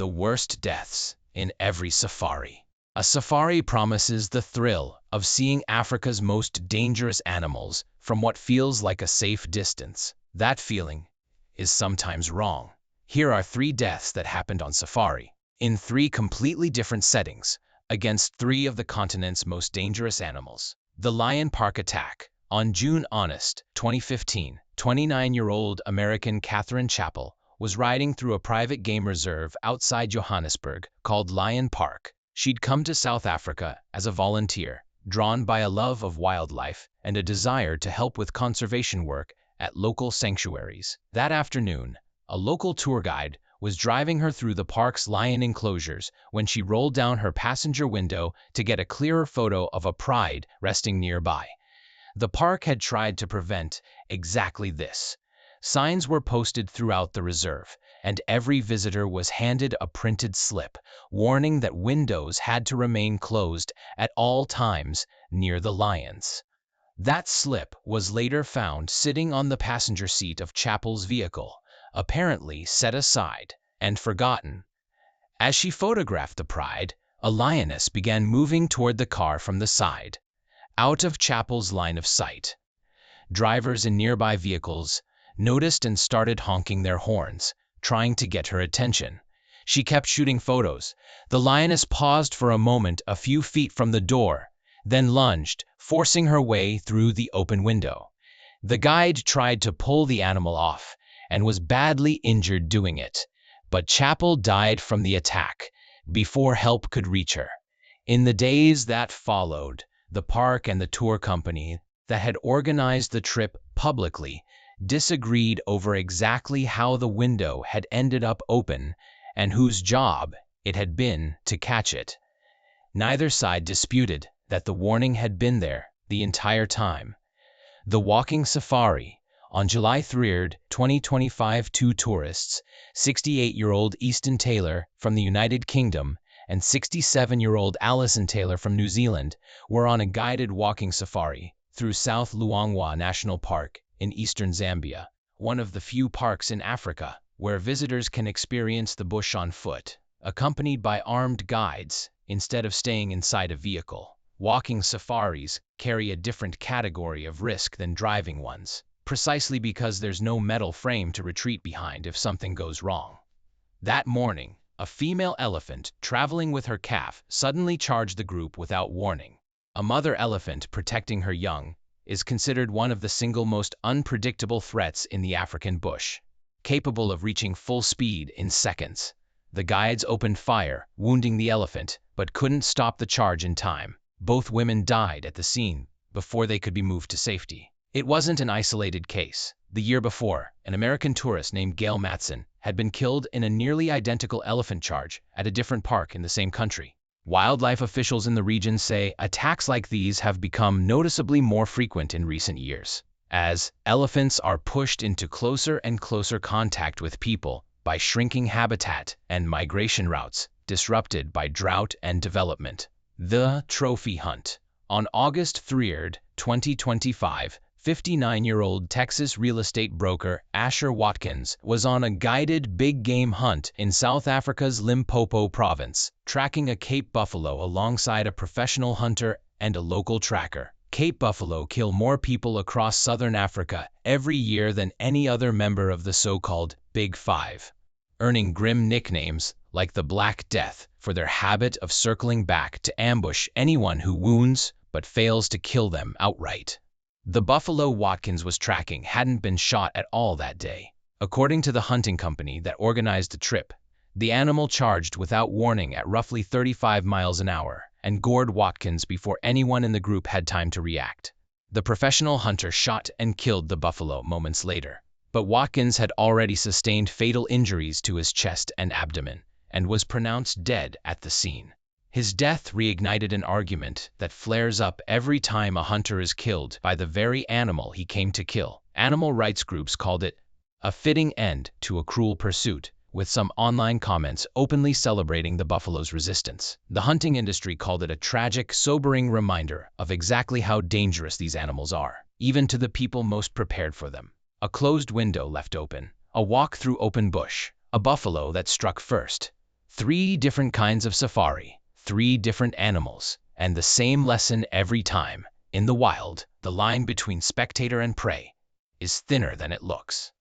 the worst deaths in every safari. A safari promises the thrill of seeing Africa's most dangerous animals from what feels like a safe distance. That feeling is sometimes wrong. Here are 3 deaths that happened on safari, in 3 completely different settings, against 3 of the continent's most dangerous animals. The Lion Park attack. On June 2015, 29-year-old American Catherine Chappell was riding through a private game reserve outside Johannesburg called Lion Park. She'd come to South Africa as a volunteer, drawn by a love of wildlife and a desire to help with conservation work at local sanctuaries. That afternoon, a local tour guide was driving her through the park's lion enclosures when she rolled down her passenger window to get a clearer photo of a pride resting nearby. The park had tried to prevent exactly this. Signs were posted throughout the reserve, and every visitor was handed a printed slip warning that windows had to remain closed at all times near the lions. That slip was later found sitting on the passenger seat of Chappell's vehicle, apparently set aside and forgotten. As she photographed the pride, a lioness began moving toward the car from the side, out of Chappell's line of sight. Drivers in nearby vehicles noticed and started honking their horns, trying to get her attention. She kept shooting photos. The lioness paused for a moment a few feet from the door, then lunged, forcing her way through the open window. The guide tried to pull the animal off and was badly injured doing it, but Chappell died from the attack before help could reach her. In the days that followed, the park and the tour company that had organized the trip publicly disagreed over exactly how the window had ended up open and whose job it had been to catch it. Neither side disputed that the warning had been there the entire time. The walking safari. On July 3, 2025, 2 tourists, 68-year-old Easton Taylor from the United Kingdom and 67-year-old Alison Taylor from New Zealand, were on a guided walking safari through South Luangwa National Park in eastern Zambia, one of the few parks in Africa where visitors can experience the bush on foot, accompanied by armed guides instead of staying inside a vehicle. Walking safaris carry a different category of risk than driving ones, precisely because there's no metal frame to retreat behind if something goes wrong. That morning, a female elephant traveling with her calf suddenly charged the group without warning. A mother elephant protecting her young is considered one of the single most unpredictable threats in the African bush. Capable of reaching full speed in seconds, the guides opened fire, wounding the elephant, but couldn't stop the charge in time. Both women died at the scene before they could be moved to safety. It wasn't an isolated case. The year before, an American tourist named Gail Matson had been killed in a nearly identical elephant charge at a different park in the same country. Wildlife officials in the region say attacks like these have become noticeably more frequent in recent years, as elephants are pushed into closer and closer contact with people by shrinking habitat and migration routes disrupted by drought and development. The trophy hunt. On August 3, 2025, 59-year-old Texas real estate broker Asher Watkins was on a guided big game hunt in South Africa's Limpopo province, tracking a Cape buffalo alongside a professional hunter and a local tracker. Cape buffalo kill more people across southern Africa every year than any other member of the so-called Big Five, earning grim nicknames like the Black Death for their habit of circling back to ambush anyone who wounds but fails to kill them outright. The buffalo Watkins was tracking hadn't been shot at all that day. According to the hunting company that organized the trip, the animal charged without warning at roughly 35 miles an hour and gored Watkins before anyone in the group had time to react. The professional hunter shot and killed the buffalo moments later, but Watkins had already sustained fatal injuries to his chest and abdomen and was pronounced dead at the scene. His death reignited an argument that flares up every time a hunter is killed by the very animal he came to kill. Animal rights groups called it a fitting end to a cruel pursuit, with some online comments openly celebrating the buffalo's resistance. The hunting industry called it a tragic, sobering reminder of exactly how dangerous these animals are, even to the people most prepared for them. A closed window left open, a walk through open bush, a buffalo that struck first. Three different kinds of safari, three different animals, and the same lesson every time. In the wild, the line between spectator and prey is thinner than it looks.